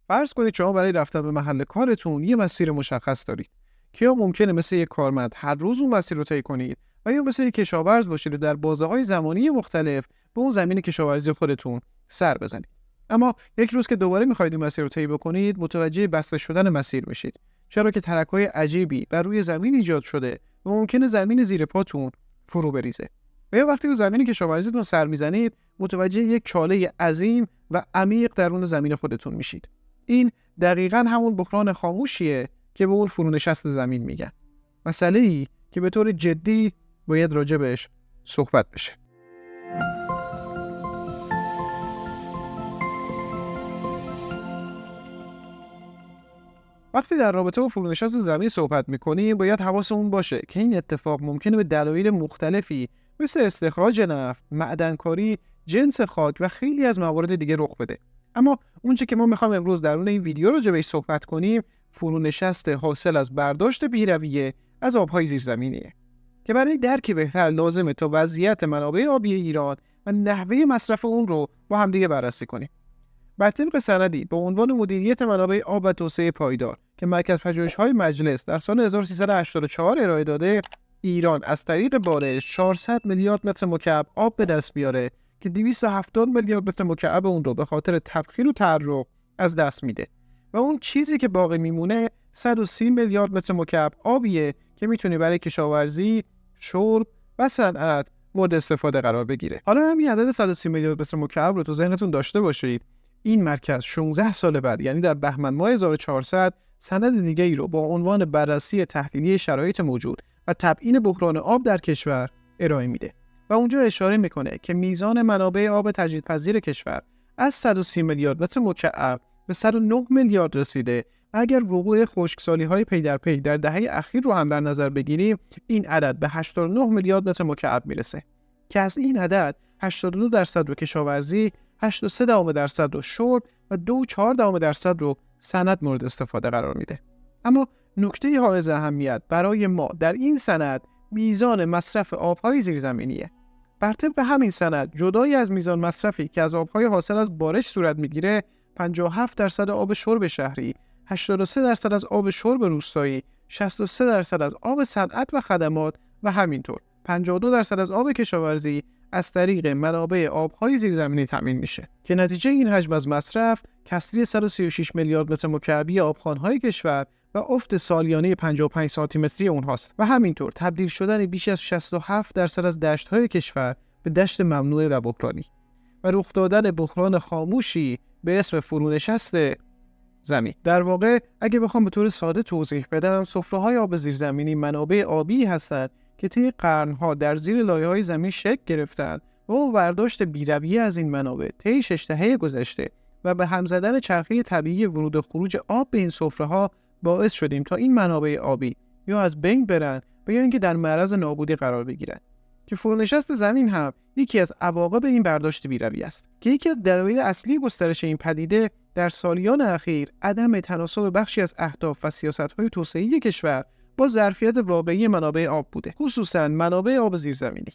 فرض کنید شما برای رفتن به محل کارتون یه مسیر مشخص دارید که یا ممکنه مثل یک کارمند هر روز اون مسیر رو طی کنید و یا مثل یک کشاورز باشید و در بازه‌های زمانی مختلف به اون زمین کشاورزی خودتون سر بزنید. اما یک روز که دوباره می‌خواید این مسیر رو طی بکنید، متوجه بسته شدن مسیر میشید. چرا که ترک‌های عجیبی بر روی زمین ایجاد شده و ممکنه زمین زیر پاتون فرو بریزه. و یا وقتی رو زمین کشاورزیتون سر میزنید، متوجه یک چاله عظیم و عمیق درون زمین خودتون میشید. این دقیقاً همون بحران خاموشیه که به اون فرونشست زمین میگن. مسئله‌ای که به طور جدی باید راجبش صحبت بشه. وقتی در رابطه با فرونشست زمین صحبت میکنیم باید حواسمون باشه که این اتفاق ممکنه به دلایل مختلفی مثل استخراج نفت، معدنکاری، جنس خاک و خیلی از موارد دیگه رخ بده. اما اونچه که ما میخوام امروز درون این ویدیو راجبش صحبت کنیم فرونشست حاصل از برداشت بی‌رویه از آبهای زیرزمینیه که برای درک بهتر لازمه تا وضعیت منابع آبی ایران و نحوه مصرف اون رو با همدیگه بررسی کنیم. بر طبق سندی با عنوان مدیریت منابع آب و توسعه پایدار که مرکز پژوهش‌های مجلس در سال 1384 ارائه داده، ایران از طریق بارش 400 میلیارد متر مکعب آب به دست بیاره که 270 میلیارد متر مکعب اون رو به خاطر تبخیر و تعرق از دست میده و اون چیزی که باقی میمونه 130 میلیارد متر مکعب آبیه که میتونه برای کشاورزی، شرب و صنعت مورد استفاده قرار بگیره. حالا همین عدد 130 میلیارد متر مکعب رو تو ذهنتون داشته باشید. این مرکز 16 سال بعد یعنی در بهمن ماه 1400 سند دیگه‌ای رو با عنوان بررسی تحلیلی شرایط موجود و تبیین بحران آب در کشور ارائه میده و اونجا اشاره میکنه که میزان منابع آب تجدیدپذیر کشور از 130 میلیارد متر مکعب به 109 میلیارد رسیده. اگر وقوع خشکسالی‌های پی در پی در دهه اخیر رو هم در نظر بگیریم، این عدد به 89 میلیارد متر مکعب میرسه که از این عدد 82% رو کشاورزی، 83% رو شرب و 2.4% رو صنعت مورد استفاده قرار میده. اما نکته حائز اهمیت برای ما در این سند میزان مصرف آبهای زیرزمینیه. بر طبق همین سند جدای از میزان مصرفی که از آبهای حاصل از بارش صورت میگیره، 57% آب شرب شهری، 83% از آب شرب روستایی، 63% از آب صنعت و خدمات و همینطور 52% از آب کشاورزی از طریق منابع آبهای زیرزمینی تامین میشه که نتیجه این حجم از مصرف کسری 136 میلیارد متر مکعبی آبخوان‌های کشور و افت سالیانه 55 سانتی متری اونهاست و همینطور تبدیل شدن بیش از 67% از دشت‌های کشور به دشت ممنوعه و بحرانی و رخ دادن بحران خاموشی به اسم فرونشست زمین. در واقع اگه بخوام به طور ساده توضیح بدم، سفره‌های آب زیرزمینی منابع آبی هستند که طی قرن‌ها در زیر لایه‌های زمین شکل گرفتند و با برداشت بی‌رویه از این منابع طی 6 دهه گذشته و به هم زدن چرخه طبیعی ورود و خروج آب به این سفره‌ها باعث شدیم تا این منابع آبی یا از بین برن و یا اینکه در معرض نابودی قرار بگیرن که فرونشست زمین هم یکی از عواقب این برداشت بی‌رویه است که یکی از دلایل اصلی گسترش این پدیده در سالیان اخیر عدم تناسب بخشی از اهداف و سیاست‌های توسعه‌ای کشور با ظرفیت واقعی منابع آب بوده، خصوصاً منابع آب زیرزمینی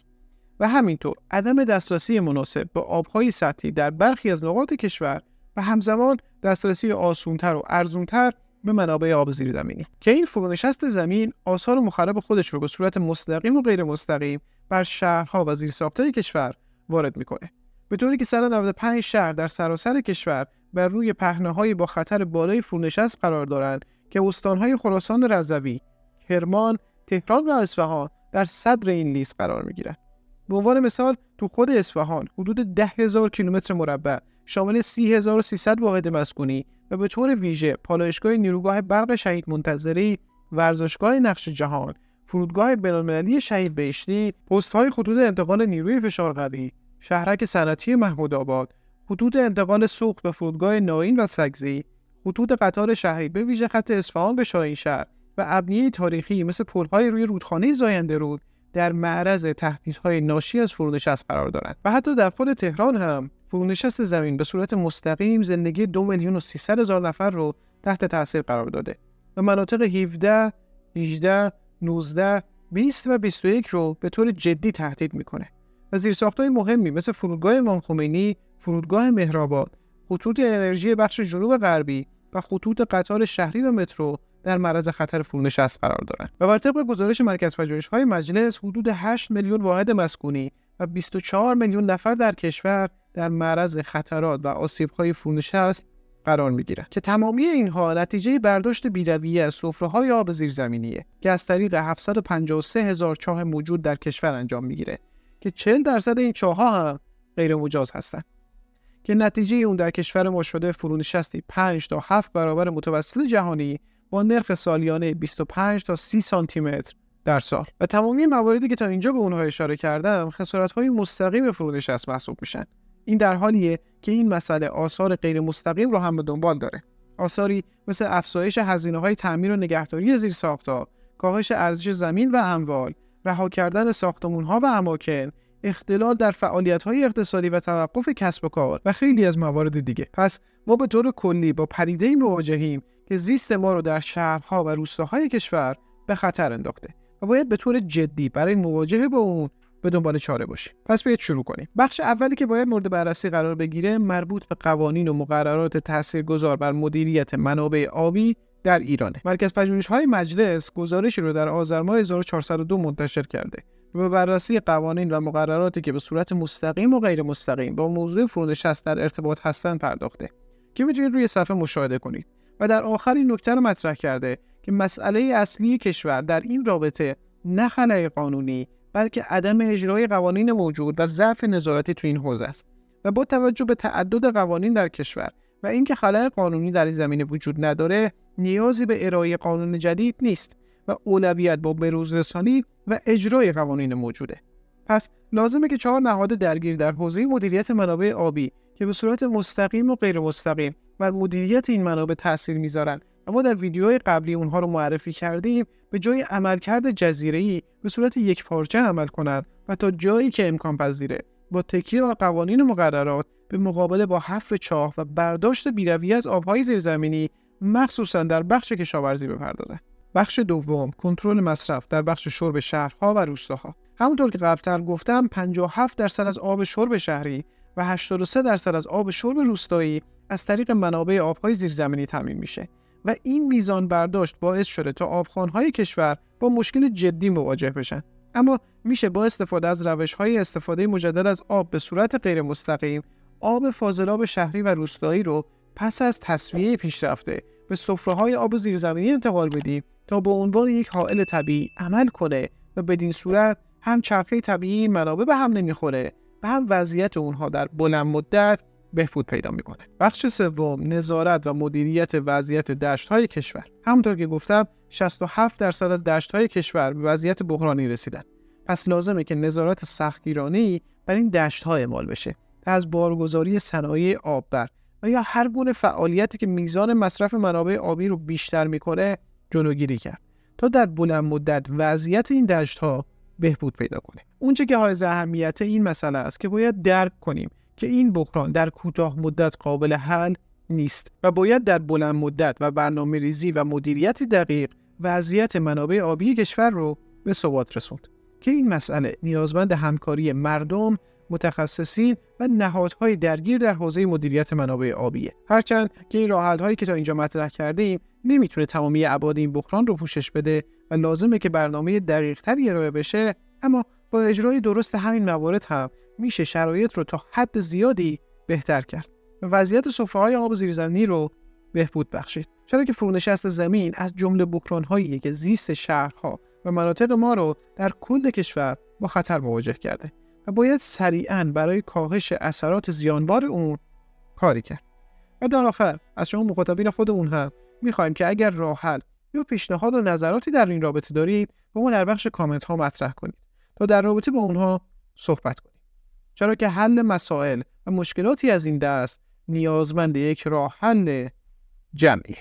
و همینطور عدم دسترسی مناسب به آب‌های سطحی در برخی از نقاط کشور و همزمان دسترسی آسان‌تر و ارزان‌تر به منابع آب زیرزمینی که این فرونشست زمین آثار مخرب خودش رو به صورت مستقیم و غیر مستقیم بر شهرها و زیرساخت‌های کشور وارد می‌کنه، به طوری که 195 شهر در سراسر کشور بر روی پهنه‌های با خطر بالای فرونشست قرار دارند که استان‌های خراسان رضوی، کرمان، تهران و اصفهان در صدر این لیست قرار می‌گیرند. به عنوان مثال تو خود اصفهان حدود 10,000 کیلومتر مربع شامل 30,300 واحد مسکونی و به طور ویژه پالایشگاه نیروگاه برق شهید منتظری، ورزشگاه نقش جهان، فرودگاه بین‌المللی شهید بهشتی، پست‌های خطوط انتقال نیروی فشار قوی، شهرک صنعتی محمودآباد، خطوط انتقال سوخت به فرودگاه ناین و سگزی، خطوط قطار شهری به ویژه خط اصفهان به شاهینشهر و ابنیه تاریخی مثل پل‌های روی رودخانه زاینده رود در معرض تهدیدهای ناشی از فرونشست قرار دارند و حتی در خود تهران هم فرونشست زمین به صورت مستقیم زندگی 2,300,000 نفر رو تحت تاثیر قرار داده و مناطق 17، 18، 19، 20 و 21 رو به طور جدی تهدید میکنه و زیرساخت‌های مهمی مثل فرودگاه امام خمینی، فرودگاه مهرآباد، خطوط انرژی بخش جنوب غربی، و خطوط قطار شهری و مترو در معرض خطر فرونشست قرار دارند. و بر طبق گزارش مرکز پژوهش‌های مجلس، حدود 8 میلیون واحد مسکونی و 24 میلیون نفر در کشور در معرض خطرات و آسیب‌های فرونشست قرار می‌گیرند که تمامی اینها نتیجه برداشت بی‌رویه از سفره‌های آب زیرزمینیه که از طریق 753 هزار چاه موجود در کشور انجام می‌گیره که 40% این چاه‌ها هم غیر مجاز هستند که نتیجه اون در کشور ما شده فرونشستی 5 تا 7 برابر متوسط جهانی با نرخ سالیانه 25 تا 30 سانتی متر در سال. و تمامی مواردی که تا اینجا به اونها اشاره کردم خسارت‌های مستقیم فرونشست محسوب میشن. این در حالیه که این مسئله آثار غیر مستقیم رو هم به دنبال داره. آثاری مثل افزایش هزینه‌های تعمیر و نگهداری زیرساخت‌ها، کاهش ارزش زمین و اموال، رها کردن ساختمان‌ها و اماکن، اختلال در فعالیت‌های اقتصادی و توقف کسب و کار و خیلی از موارد دیگه. پس ما به طور کلی با پدیده‌ای مواجهیم که زیست ما رو در شهرها و روستاهای کشور به خطر انداخته و باید به طور جدی برای مواجهه با اون به دنبال چاره باشیم. پس بیایید شروع کنیم. بخش اولی که باید مورد بررسی قرار بگیره مربوط به قوانین و مقررات تاثیرگذار بر مدیریت منابع آبی در ایرانه. مرکز پژوهش‌های مجلس گزارشی رو در آذر ماه 1402 منتشر کرده و به بررسی قوانین و مقرراتی که به صورت مستقیم و غیر مستقیم با موضوع فرونشست در ارتباط هستند پرداخته که میتونید روی صفحه مشاهده کنید. و در آخر این نکته رو مطرح کرده که مسئله اصلی کشور در این رابطه نه خلأ قانونی بلکه عدم اجرای قوانین موجود و ضعف نظارتی تو این حوزه است. و با توجه به تعدد قوانین در کشور و اینکه خلأ قانونی در این زمینه وجود نداره، نیازی به ارائه قانون جدید نیست و اولویت با بروزرسانی و اجرای قوانین موجوده. پس لازمه که 4 نهاد درگیر در حوزه مدیریت منابع آبی که به صورت مستقیم و غیر مستقیم بر مدیریت این منابع تاثیر میذارن و ما در ویدیوهای قبلی اونها رو معرفی کردیم، به جای عملکرد جزیره‌ای به صورت یکپارچه عمل کنند و تا جایی که امکان پذیره با تکیه بر قوانین و مقررات به مقابله با حفر چاه و برداشت بی‌رویه از آب‌های زیرزمینی مخصوصا در بخش کشاورزی بپردازند. بخش دوم، کنترل مصرف در بخش شرب شهرها و روستاها. همونطور که قبلتر گفتم 57% از آب شرب شهری و 83% از آب شرب روستایی از طریق منابع آب‌های زیرزمینی تامین میشه و این میزان برداشت باعث شده تا آبخوان‌های کشور با مشکل جدی مواجه بشن. اما میشه با استفاده از روش‌های استفاده مجدد از آب به صورت غیر مستقیم آب فاضلاب شهری و روستایی رو پس از تصفیه پیشرفته به سفره‌های آب زیرزمینی انتقال بدیم تا به عنوان یک حائل طبیعی عمل کنه و بدین صورت هم چرخه طبیعی منابع به هم نمیخوره و هم وضعیت اونها در بلند مدت بهبود پیدا میکنه. بخش سوم، نظارت و مدیریت وضعیت دشت‌های کشور. همونطور که گفتم 67% از دشت‌های کشور به وضعیت بحرانی رسیدن. پس لازمه که نظارت سختگیرانه‌ای بر این دشت‌ها اعمال بشه تا از بارگذاری صنایع آببر و یا هر گونه فعالیتی که میزان مصرف منابع آبی رو بیشتر میکنه جلوگیری کرد تا در بلند مدت وضعیت این دشت‌ها بهبود پیدا کنه. اونچه که حائز اهمیت این مسئله است که باید درک کنیم که این بحران در کوتاه مدت قابل حل نیست و باید در بلند مدت و برنامه‌ریزی و مدیریت دقیق وضعیت منابع آبی کشور رو به ثبات رسوند که این مسئله نیازمند همکاری مردم، متخصصین و نهادهای درگیر در حوزه مدیریت منابع آبیه. هرچند که این راه‌حل‌هایی که تا اینجا مطرح کردیم نمیتونه تمامی ابعاد این بحران رو پوشش بده و لازمه که برنامه دقیق‌تری ارائه بشه، اما با اجرای درست همین موارد هم میشه شرایط رو تا حد زیادی بهتر کرد و وضعیت سفره‌های آب زیرزمینی رو بهبود بخشید. چرا که فرونشست زمین از جمله بحران‌هایی که زیست شهرها و مناطق ما رو در کل کشور با خطر مواجه کرده و باید سریعاً برای کاهش اثرات زیانبار اون کاری کرد. و در آخر از شما مخاطبین خودمون هم می‌خوایم که اگر راه حل یا پیشنهاد و نظراتی در این رابطه دارید با ما در بخش کامنت ها مطرح کنید تا در رابطه با اونها صحبت کنیم. چرا که حل مسائل و مشکلاتی از این دست نیازمند یک راه حل جمعیه.